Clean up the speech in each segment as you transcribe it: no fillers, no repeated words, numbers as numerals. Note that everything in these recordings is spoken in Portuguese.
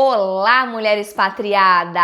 Olá, mulher expatriada!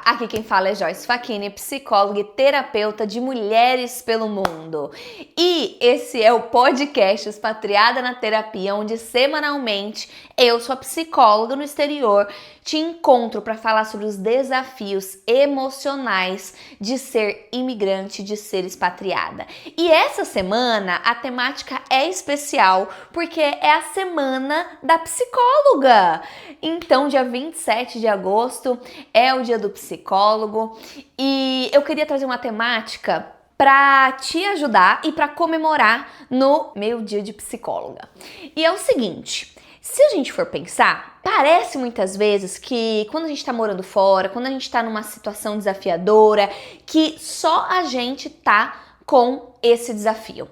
Aqui quem fala é Joyce Facchini, psicóloga e terapeuta de mulheres pelo mundo. E esse é o podcast Expatriada na Terapia, onde semanalmente eu, sua psicóloga no exterior, te encontro para falar sobre os desafios emocionais de ser imigrante, de ser expatriada. E essa semana a temática é especial porque é a semana da psicóloga. Então, dia 27 de agosto é o dia do psicólogo e eu queria trazer uma temática para te ajudar e para comemorar no meu dia de psicóloga. E é o seguinte, se a gente for pensar, parece muitas vezes que quando a gente tá morando fora, quando a gente tá numa situação desafiadora, que só a gente tá com esse desafio.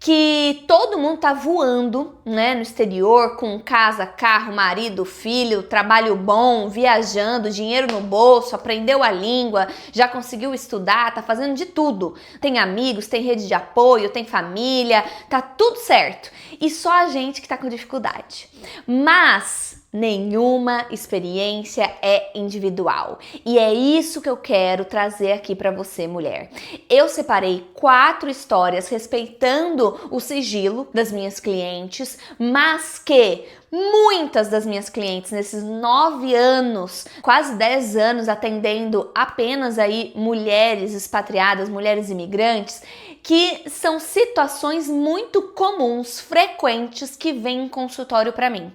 Que todo mundo tá voando, né, no exterior, com casa, carro, marido, filho, trabalho bom, viajando, dinheiro no bolso, aprendeu a língua, já conseguiu estudar, tá fazendo de tudo. Tem amigos, tem rede de apoio, tem família, tá tudo certo. E só a gente que tá com dificuldade. Mas nenhuma experiência é individual. E é isso que eu quero trazer aqui para você, mulher. Eu separei 4 histórias respeitando o sigilo das minhas clientes, mas que muitas das minhas clientes nesses 9 anos, quase 10 anos atendendo apenas aí mulheres expatriadas, mulheres imigrantes, que são situações muito comuns, frequentes, que vêm em consultório para mim.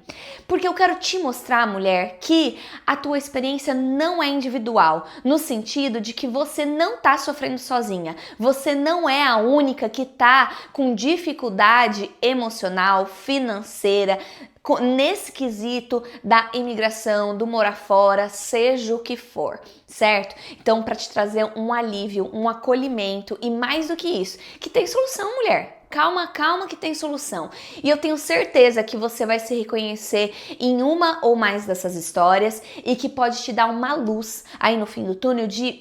Porque eu quero te mostrar, mulher, que a tua experiência não é individual, no sentido de que você não tá sofrendo sozinha. Você não é a única que tá com dificuldade emocional, financeira, nesse quesito da imigração, do morar fora, seja o que for, certo? Então, para te trazer um alívio, um acolhimento e mais do que isso, que tem solução, mulher. Calma, calma que tem solução. E eu tenho certeza que você vai se reconhecer em uma ou mais dessas histórias e que pode te dar uma luz aí no fim do túnel de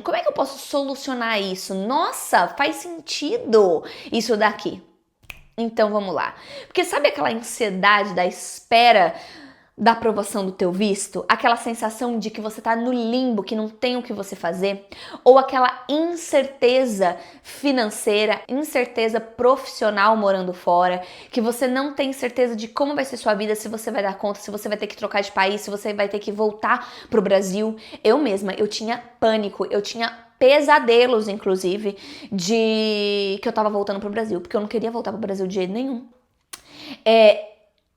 como é que eu posso solucionar isso? Nossa, faz sentido isso daqui. Então vamos lá. Porque sabe aquela ansiedade da espera da aprovação do teu visto? Aquela sensação de que você tá no limbo, que não tem o que você fazer? Ou aquela incerteza financeira, incerteza profissional morando fora, que você não tem certeza de como vai ser sua vida, se você vai dar conta, se você vai ter que trocar de país, se você vai ter que voltar pro Brasil. Eu mesma, eu tinha pânico, eu tinha pesadelos, inclusive, de que eu tava voltando pro Brasil, porque eu não queria voltar pro Brasil de jeito nenhum.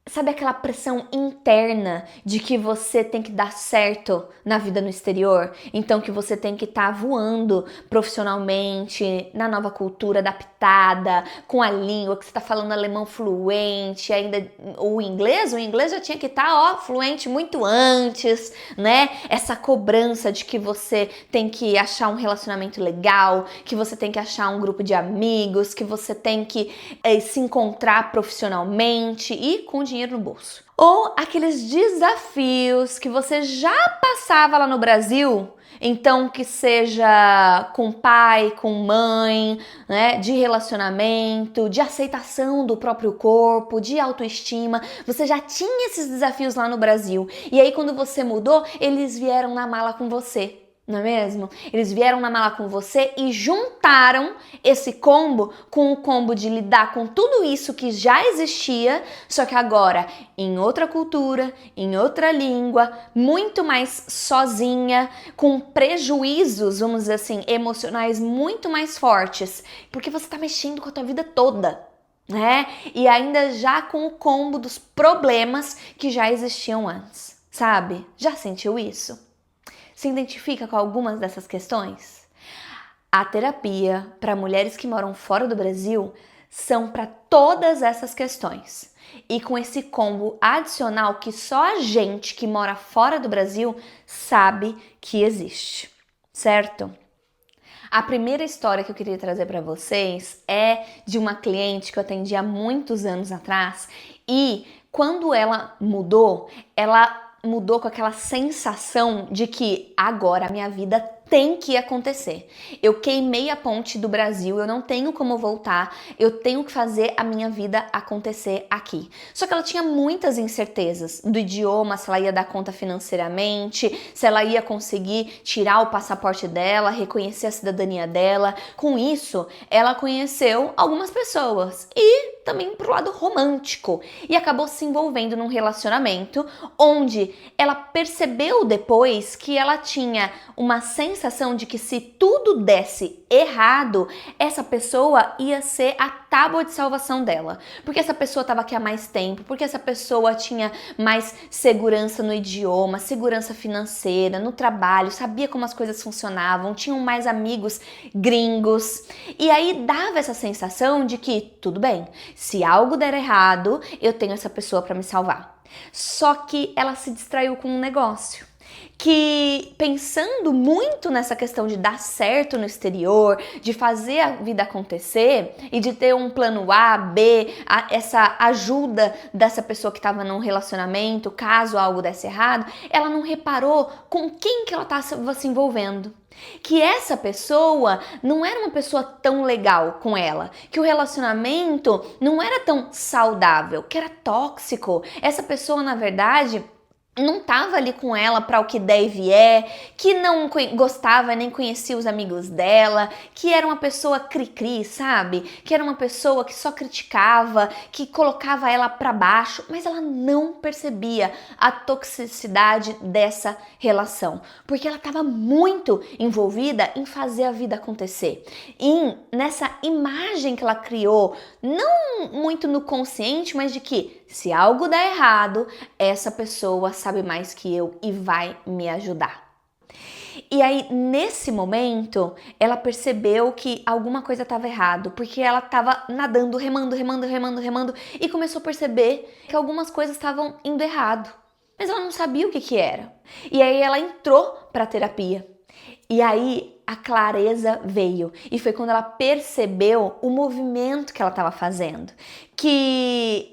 Sabe aquela pressão interna de que você tem que dar certo na vida no exterior? Então que você tem que estar voando profissionalmente, na nova cultura, adaptada, com a língua, que você tá falando alemão fluente, ainda o inglês já tinha que estar, fluente muito antes, né? Essa cobrança de que você tem que achar um relacionamento legal, que você tem que achar um grupo de amigos, que você tem que se encontrar profissionalmente e com dinheiro no bolso. Ou aqueles desafios que você já passava lá no Brasil, então que seja com pai, com mãe, né, de relacionamento, de aceitação do próprio corpo, de autoestima, você já tinha esses desafios lá no Brasil. E aí quando você mudou, eles vieram na mala com você. Não é mesmo? Eles vieram na mala com você e juntaram esse combo com o combo de lidar com tudo isso que já existia, só que agora em outra cultura, em outra língua, muito mais sozinha, com prejuízos, vamos dizer assim, emocionais muito mais fortes, porque você tá mexendo com a tua vida toda, né? E ainda já com o combo dos problemas que já existiam antes, sabe? Já sentiu isso? Se identifica com algumas dessas questões? A terapia para mulheres que moram fora do Brasil são para todas essas questões. E com esse combo adicional que só a gente que mora fora do Brasil sabe que existe, certo? A primeira história que eu queria trazer para vocês é de uma cliente que eu atendi há muitos anos atrás e quando ela mudou com aquela sensação de que agora a minha vida tem que acontecer. Eu queimei a ponte do Brasil, eu não tenho como voltar, eu tenho que fazer a minha vida acontecer aqui. Só que ela tinha muitas incertezas do idioma, se ela ia dar conta financeiramente, se ela ia conseguir tirar o passaporte dela, reconhecer a cidadania dela. Com isso, ela conheceu algumas pessoas e também pro lado romântico e acabou se envolvendo num relacionamento onde ela percebeu depois que ela tinha uma sensação de que se tudo desse errado, essa pessoa ia ser a tábua de salvação dela. Porque essa pessoa estava aqui há mais tempo, porque essa pessoa tinha mais segurança no idioma, segurança financeira, no trabalho, sabia como as coisas funcionavam, tinham mais amigos gringos. E aí dava essa sensação de que, tudo bem, se algo der errado, eu tenho essa pessoa para me salvar. Só que ela se distraiu com um negócio. Que pensando muito nessa questão de dar certo no exterior, de fazer a vida acontecer e de ter um plano A, B, essa ajuda dessa pessoa que estava num relacionamento, caso algo desse errado, ela não reparou com quem que ela estava se envolvendo. Que essa pessoa não era uma pessoa tão legal com ela, que o relacionamento não era tão saudável, que era tóxico. Essa pessoa, na verdade, não tava ali com ela para o que der e vier, que não gostava nem conhecia os amigos dela, que era uma pessoa cri-cri, sabe? Que era uma pessoa que só criticava, que colocava ela para baixo, mas ela não percebia a toxicidade dessa relação, porque ela estava muito envolvida em fazer a vida acontecer. E nessa imagem que ela criou, não muito no consciente, mas de que se algo der errado, essa pessoa sabe mais que eu e vai me ajudar. E aí, nesse momento, ela percebeu que alguma coisa estava errado, porque ela estava nadando, remando e começou a perceber que algumas coisas estavam indo errado. Mas ela não sabia o que era. E aí ela entrou para a terapia. E aí a clareza veio. E foi quando ela percebeu o movimento que ela estava fazendo. Que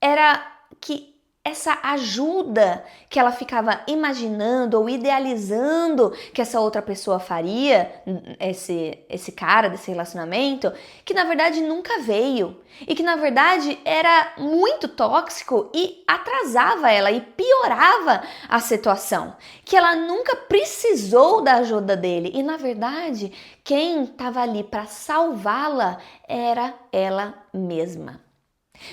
era que essa ajuda que ela ficava imaginando ou idealizando que essa outra pessoa faria, esse cara desse relacionamento, que na verdade nunca veio e que na verdade era muito tóxico e atrasava ela e piorava a situação, que ela nunca precisou da ajuda dele e na verdade quem estava ali para salvá-la era ela mesma.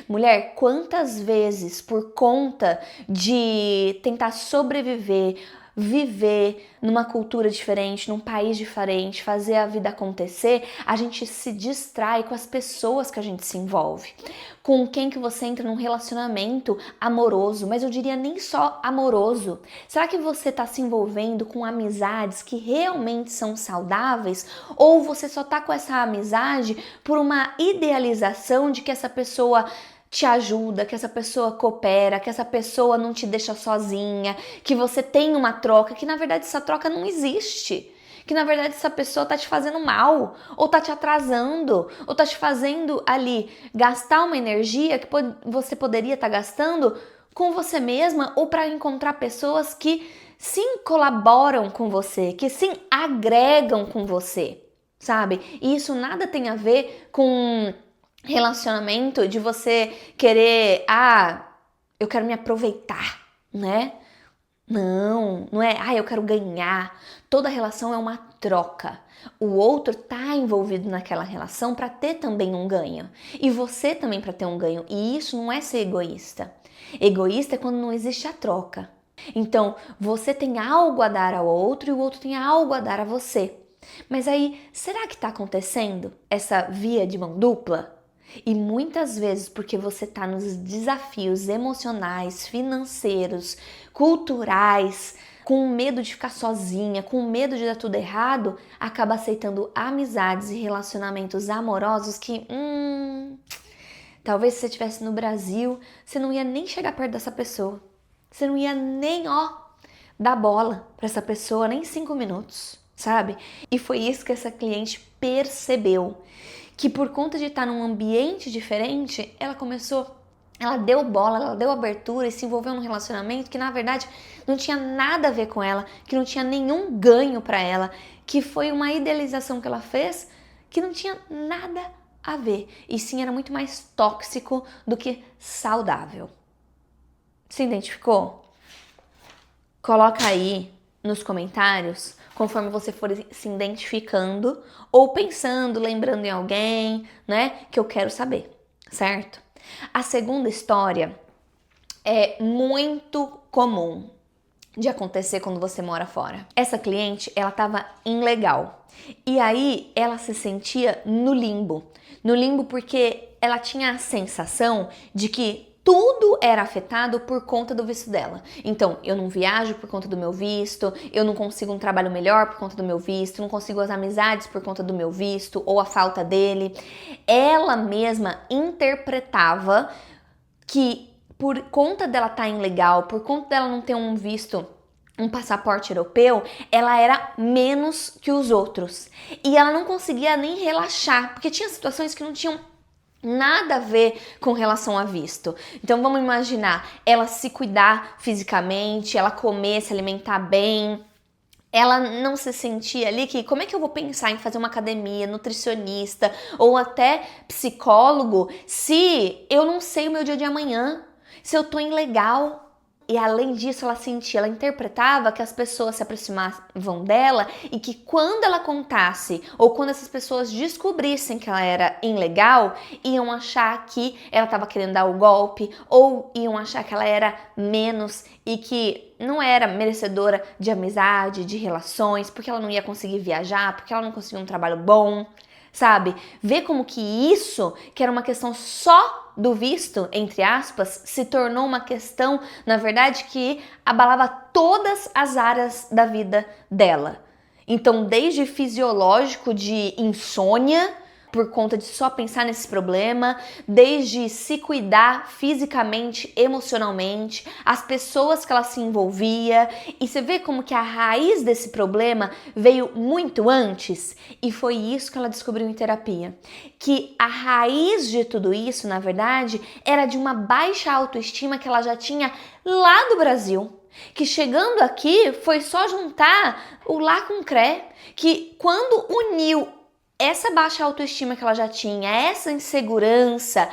Mulher, quantas vezes por conta de tentar sobreviver, viver numa cultura diferente, num país diferente, fazer a vida acontecer, a gente se distrai com as pessoas que a gente se envolve, com quem que você entra num relacionamento amoroso, mas eu diria nem só amoroso. Será que você está se envolvendo com amizades que realmente são saudáveis? Ou você só está com essa amizade por uma idealização de que essa pessoa te ajuda, que essa pessoa coopera, que essa pessoa não te deixa sozinha, que você tem uma troca, que na verdade essa troca não existe. Que na verdade essa pessoa tá te fazendo mal, ou tá te atrasando, ou tá te fazendo ali gastar uma energia que você poderia estar gastando com você mesma ou para encontrar pessoas que sim colaboram com você, que sim agregam com você, sabe? E isso nada tem a ver com relacionamento de você querer, eu quero me aproveitar, né? Não é, eu quero ganhar. Toda relação é uma troca. O outro tá envolvido naquela relação para ter também um ganho. E você também para ter um ganho. E isso não é ser egoísta. Egoísta é quando não existe a troca. Então, você tem algo a dar ao outro e o outro tem algo a dar a você. Mas aí, será que tá acontecendo essa via de mão dupla? E muitas vezes porque você está nos desafios emocionais, financeiros, culturais, com medo de ficar sozinha, com medo de dar tudo errado, acaba aceitando amizades e relacionamentos amorosos que, talvez se você estivesse no Brasil, você não ia nem chegar perto dessa pessoa. Você não ia nem, dar bola para essa pessoa, nem 5 minutos, sabe? E foi isso que essa cliente percebeu. Que por conta de estar num ambiente diferente, ela começou ela deu bola, ela deu abertura e se envolveu num relacionamento que na verdade não tinha nada a ver com ela, que não tinha nenhum ganho para ela, que foi uma idealização que ela fez que não tinha nada a ver. E sim, era muito mais tóxico do que saudável. Se identificou? Coloca aí nos comentários, conforme você for se identificando ou pensando, lembrando em alguém, né, que eu quero saber, certo? A segunda história é muito comum de acontecer quando você mora fora. Essa cliente, ela estava ilegal. E aí ela se sentia no limbo. No limbo porque ela tinha a sensação de que tudo era afetado por conta do visto dela. Então, eu não viajo por conta do meu visto, eu não consigo um trabalho melhor por conta do meu visto, não consigo as amizades por conta do meu visto ou a falta dele. Ela mesma interpretava que por conta dela estar ilegal, por conta dela não ter um visto, um passaporte europeu, ela era menos que os outros. E ela não conseguia nem relaxar, porque tinha situações que não tinham nada a ver com relação a visto. Então vamos imaginar ela se cuidar fisicamente, ela comer, se alimentar bem. Ela não se sentia ali que como é que eu vou pensar em fazer uma academia, nutricionista ou até psicólogo se eu não sei o meu dia de amanhã, se eu tô ilegal. E além disso, ela sentia, ela interpretava que as pessoas se aproximavam dela e que quando ela contasse ou quando essas pessoas descobrissem que ela era ilegal, iam achar que ela estava querendo dar o golpe ou iam achar que ela era menos e que não era merecedora de amizade, de relações, porque ela não ia conseguir viajar, porque ela não conseguia um trabalho bom, sabe? Vê como que isso, que era uma questão só do visto, entre aspas, se tornou uma questão, na verdade, que abalava todas as áreas da vida dela. Então, desde fisiológico de insônia, por conta de só pensar nesse problema, desde se cuidar fisicamente, emocionalmente, as pessoas que ela se envolvia, e você vê como que a raiz desse problema veio muito antes, e foi isso que ela descobriu em terapia, que a raiz de tudo isso, na verdade, era de uma baixa autoestima que ela já tinha lá do Brasil. Que chegando aqui foi só juntar o lá com o cré, que quando uniu essa baixa autoestima que ela já tinha, essa insegurança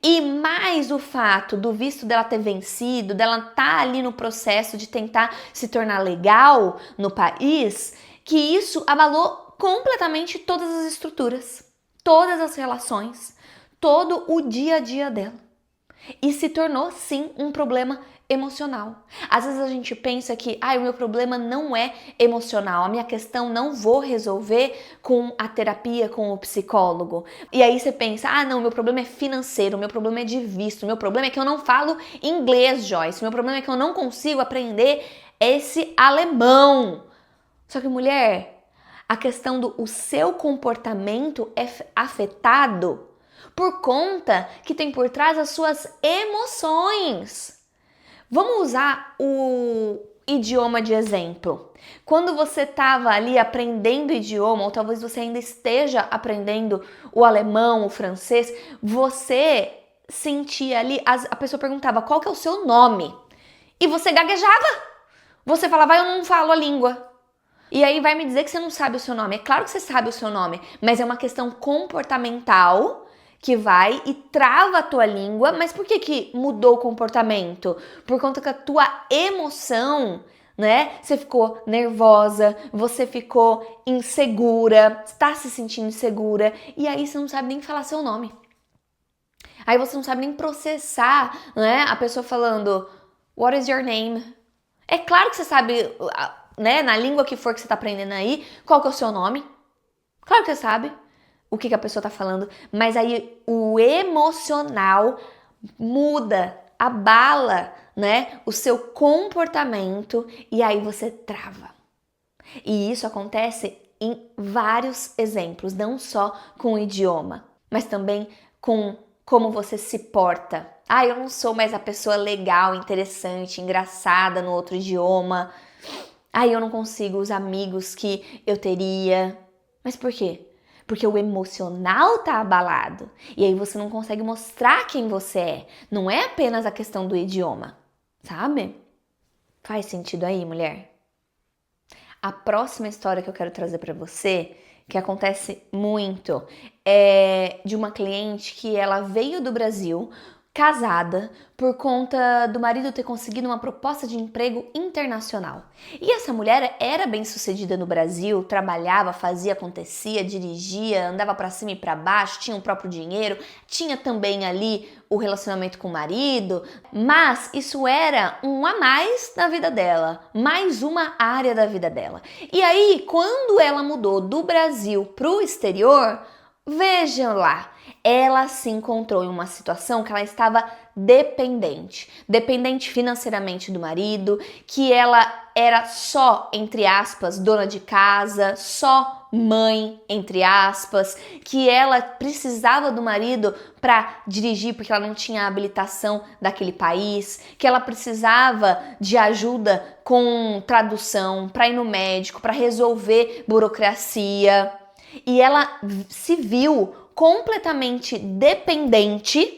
e mais o fato do visto dela ter vencido, dela estar ali no processo de tentar se tornar legal no país, que isso abalou completamente todas as estruturas, todas as relações, todo o dia a dia dela. E se tornou, sim, um problema emocional. Às vezes a gente pensa que o meu problema não é emocional, a minha questão não vou resolver com a terapia, com o psicólogo. E aí você pensa, não, meu problema é financeiro, meu problema é de visto, meu problema é que eu não falo inglês, Joyce, meu problema é que eu não consigo aprender esse alemão. Só que, mulher, a questão do seu comportamento é afetado por conta que tem por trás as suas emoções. Vamos usar o idioma de exemplo. Quando você estava ali aprendendo o idioma, ou talvez você ainda esteja aprendendo o alemão, o francês, você sentia ali, a pessoa perguntava qual que é o seu nome? E você gaguejava. Você falava, eu não falo a língua. E aí vai me dizer que você não sabe o seu nome. É claro que você sabe o seu nome, mas é uma questão comportamental que vai e trava a tua língua. Mas por que mudou o comportamento? Por conta que a tua emoção, né? Você ficou nervosa, você ficou insegura, está se sentindo insegura e aí você não sabe nem falar seu nome. Aí você não sabe nem processar, né? A pessoa falando, what is your name? É claro que você sabe, né? Na língua que for que você está aprendendo aí, qual que é o seu nome? Claro que você sabe o que a pessoa tá falando, mas aí o emocional muda, abala, né, o seu comportamento e aí você trava. E isso acontece em vários exemplos, não só com o idioma, mas também com como você se porta. Eu não sou mais a pessoa legal, interessante, engraçada no outro idioma. Eu não consigo os amigos que eu teria. Mas por quê? porque o emocional tá abalado. E aí você não consegue mostrar quem você é. Não é apenas a questão do idioma, sabe? Faz sentido aí, mulher? A próxima história que eu quero trazer para você, que acontece muito, é de uma cliente que ela veio do Brasil casada por conta do marido ter conseguido uma proposta de emprego internacional. E essa mulher era bem-sucedida no Brasil, trabalhava, fazia, acontecia, dirigia, andava para cima e para baixo, tinha o próprio dinheiro, tinha também ali o relacionamento com o marido, mas isso era um a mais na vida dela, mais uma área da vida dela. E aí, quando ela mudou do Brasil para o exterior, vejam lá, ela se encontrou em uma situação que ela estava dependente financeiramente do marido, que ela era só, entre aspas, dona de casa, só mãe, entre aspas, que ela precisava do marido para dirigir porque ela não tinha a habilitação daquele país, que ela precisava de ajuda com tradução, para ir no médico, para resolver burocracia. E ela se viu completamente dependente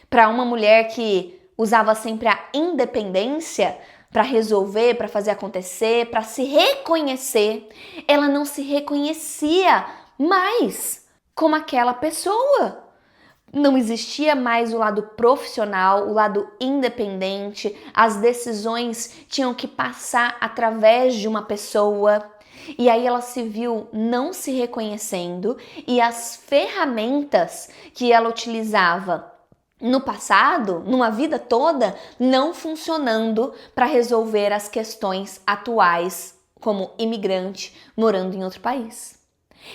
para uma mulher que usava sempre a independência para resolver, para fazer acontecer, para se reconhecer. Ela não se reconhecia mais como aquela pessoa. Não existia mais o lado profissional, o lado independente, as decisões tinham que passar através de uma pessoa. E aí ela se viu não se reconhecendo e as ferramentas que ela utilizava no passado, numa vida toda, não funcionando para resolver as questões atuais como imigrante morando em outro país.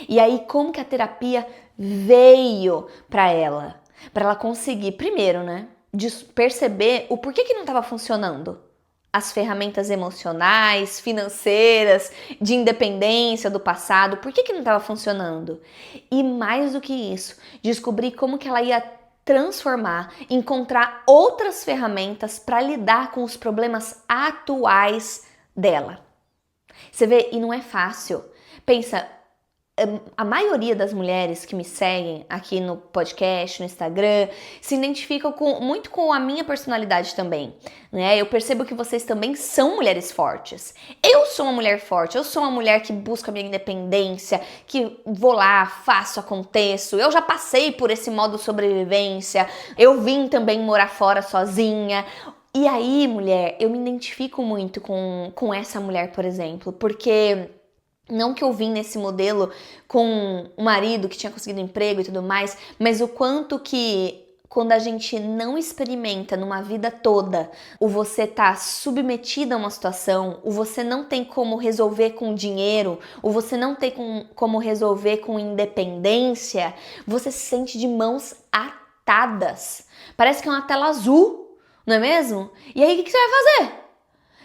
E aí como que a terapia veio para ela conseguir primeiro, né, de perceber o porquê que não estava funcionando. As ferramentas emocionais, financeiras, de independência do passado, por que não estava funcionando? E mais do que isso, descobrir como que ela ia transformar, encontrar outras ferramentas para lidar com os problemas atuais dela. Você vê, e não é fácil. Pensa, a maioria das mulheres que me seguem aqui no podcast, no Instagram, se identificam muito com a minha personalidade também, né? Eu percebo que vocês também são mulheres fortes. Eu sou uma mulher forte, eu sou uma mulher que busca a minha independência, que vou lá, faço, aconteço. Eu já passei por esse modo sobrevivência, eu vim também morar fora sozinha. E aí, mulher, eu me identifico muito com essa mulher, por exemplo, porque... Não que eu vim nesse modelo com um marido que tinha conseguido emprego e tudo mais, mas o quanto que quando a gente não experimenta numa vida toda, o você tá submetida a uma situação, o você não tem como resolver com dinheiro, o você não tem como resolver com independência, você se sente de mãos atadas. Parece que é uma tela azul, não é mesmo? E aí o que você vai fazer?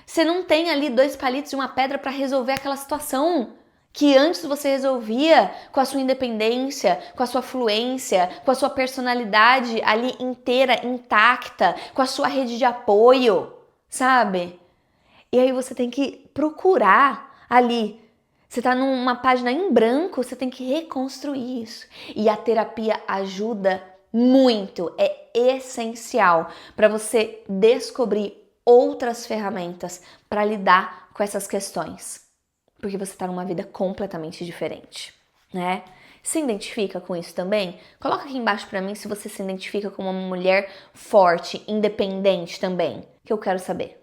Você não tem ali 2 palitos e uma pedra para resolver aquela situação que antes você resolvia com a sua independência, com a sua fluência, com a sua personalidade ali inteira, intacta, com a sua rede de apoio, sabe? E aí você tem que procurar ali. Você tá numa página em branco, você tem que reconstruir isso. E a terapia ajuda muito, é essencial para você descobrir outras ferramentas para lidar com essas questões, porque você está numa vida completamente diferente, né? Se identifica com isso também? Coloca aqui embaixo para mim se você se identifica como uma mulher forte, independente também, que eu quero saber.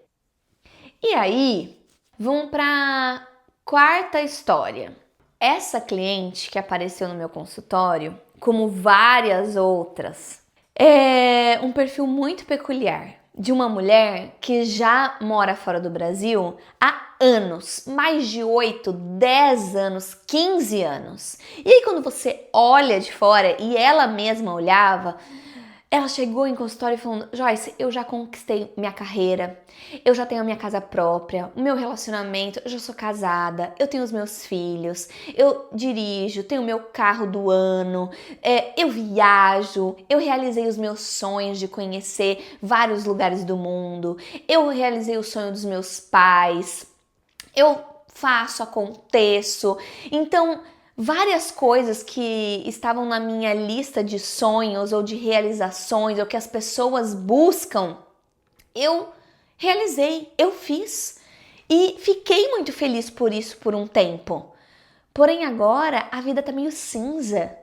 E aí, vamos para quarta história. Essa cliente que apareceu no meu consultório, como várias outras, é um perfil muito peculiar. De uma mulher que já mora fora do Brasil há anos, mais de 8, 10 anos, 15 anos. E aí quando você olha de fora e ela mesma olhava, ela chegou em consultório falando: Joyce, eu já conquistei minha carreira, eu já tenho a minha casa própria, o meu relacionamento, eu já sou casada, eu tenho os meus filhos, eu dirijo, tenho o meu carro do ano, eu viajo, eu realizei os meus sonhos de conhecer vários lugares do mundo, eu realizei o sonho dos meus pais, eu faço, aconteço. Então, várias coisas que estavam na minha lista de sonhos ou de realizações ou que as pessoas buscam, eu realizei, eu fiz e fiquei muito feliz por isso por um tempo. Porém agora a vida tá meio cinza.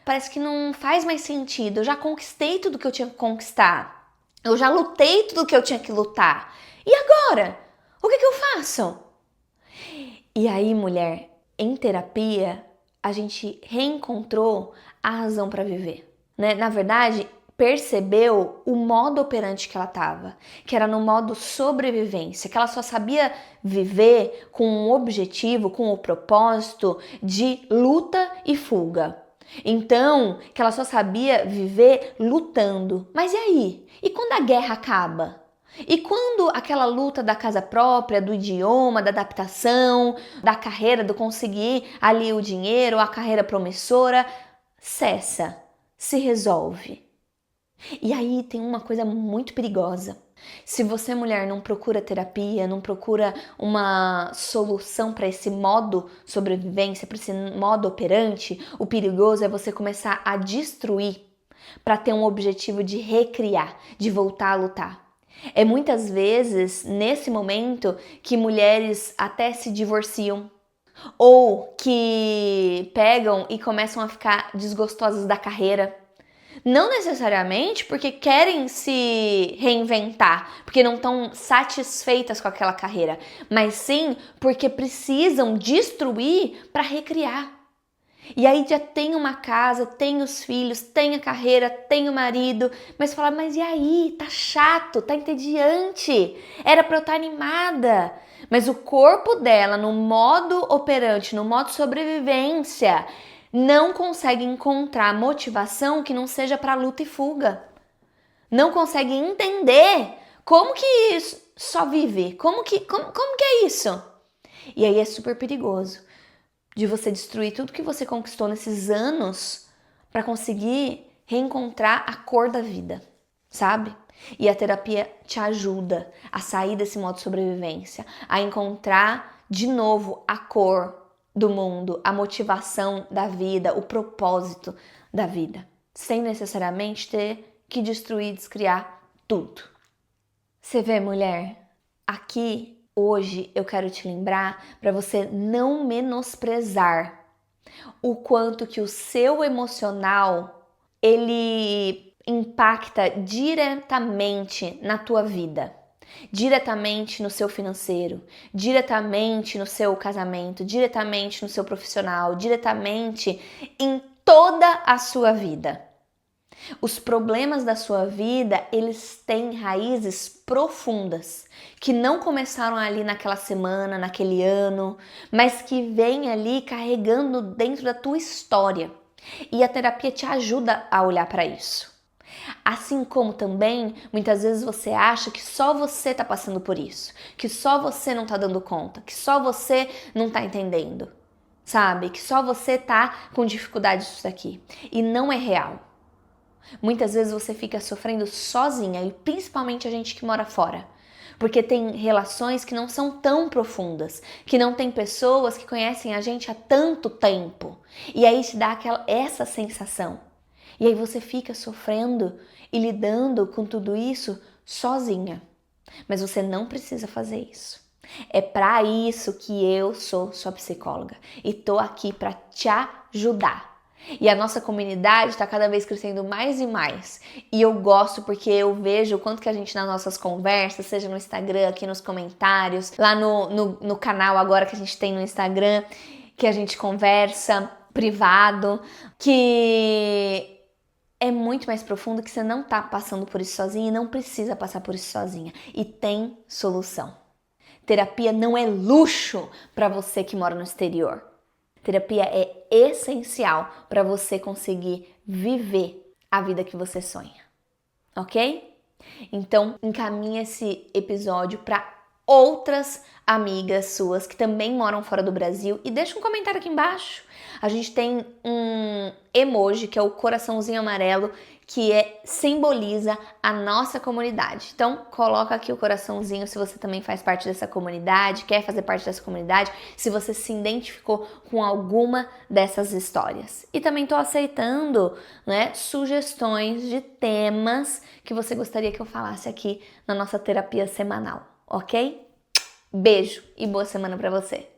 Parece que não faz mais sentido. Eu já conquistei tudo que eu tinha que conquistar. Eu já lutei tudo que eu tinha que lutar. E agora? O que eu faço? E aí, mulher, em terapia, a gente reencontrou a razão para viver, né? Na verdade, percebeu o modo operante que ela estava, que era no modo sobrevivência, que ela só sabia viver com um objetivo, com o propósito de luta e fuga. Então, que ela só sabia viver lutando. Mas e aí? E quando a guerra acaba? E quando aquela luta da casa própria, do idioma, da adaptação, da carreira, do conseguir ali o dinheiro, a carreira promissora, cessa, se resolve? E aí tem uma coisa muito perigosa. Se você, mulher, não procura terapia, não procura uma solução para esse modo sobrevivência, para esse modo operante, o perigoso é você começar a destruir para ter um objetivo de recriar, de voltar a lutar. É muitas vezes nesse momento que mulheres até se divorciam ou que pegam e começam a ficar desgostosas da carreira. Não necessariamente porque querem se reinventar, porque não estão satisfeitas com aquela carreira, mas sim porque precisam destruir para recriar. E aí já tem uma casa, tem os filhos, tem a carreira, tem o marido, mas fala, mas e aí? Tá chato, tá entediante, era pra eu estar animada. Mas o corpo dela, no modo operante, no modo sobrevivência, não consegue encontrar motivação que não seja para luta e fuga. Não consegue entender como que só vive, como que é isso? E aí é super perigoso de você destruir tudo que você conquistou nesses anos para conseguir reencontrar a cor da vida, sabe? E a terapia te ajuda a sair desse modo de sobrevivência, a encontrar de novo a cor do mundo, a motivação da vida, o propósito da vida, sem necessariamente ter que destruir, descriar tudo. Você vê, mulher? Aqui hoje eu quero te lembrar para você não menosprezar o quanto que o seu emocional ele impacta diretamente na tua vida, diretamente no seu financeiro, diretamente no seu casamento, diretamente no seu profissional, diretamente em toda a sua vida. Os problemas da sua vida, eles têm raízes profundas, que não começaram ali naquela semana, naquele ano, mas que vêm ali carregando dentro da tua história. E a terapia te ajuda a olhar para isso. Assim como também, muitas vezes você acha que só você está passando por isso, que só você não está dando conta, que só você não está entendendo, sabe? Que só você está com dificuldade disso daqui. E não é real. Muitas vezes você fica sofrendo sozinha, e principalmente a gente que mora fora, porque tem relações que não são tão profundas, que não tem pessoas que conhecem a gente há tanto tempo, e aí te dá essa sensação. E aí você fica sofrendo e lidando com tudo isso sozinha. Mas você não precisa fazer isso. É para isso que eu sou sua psicóloga e tô aqui para te ajudar. E a nossa comunidade está cada vez crescendo mais e mais. E eu gosto porque eu vejo o quanto que a gente nas nossas conversas, seja no Instagram, aqui nos comentários, lá no canal agora que a gente tem no Instagram, que a gente conversa privado, que é muito mais profundo, que você não tá passando por isso sozinha e não precisa passar por isso sozinha. E tem solução. Terapia não é luxo para você que mora no exterior. Terapia é essencial para você conseguir viver a vida que você sonha, ok? Então, encaminha esse episódio para outras amigas suas que também moram fora do Brasil e deixa um comentário aqui embaixo. A gente tem um emoji que é o coraçãozinho amarelo que simboliza a nossa comunidade. Então, coloca aqui o coraçãozinho se você também faz parte dessa comunidade, quer fazer parte dessa comunidade, se você se identificou com alguma dessas histórias. E também estou aceitando, né, sugestões de temas que você gostaria que eu falasse aqui na nossa terapia semanal, ok? Beijo e boa semana para você!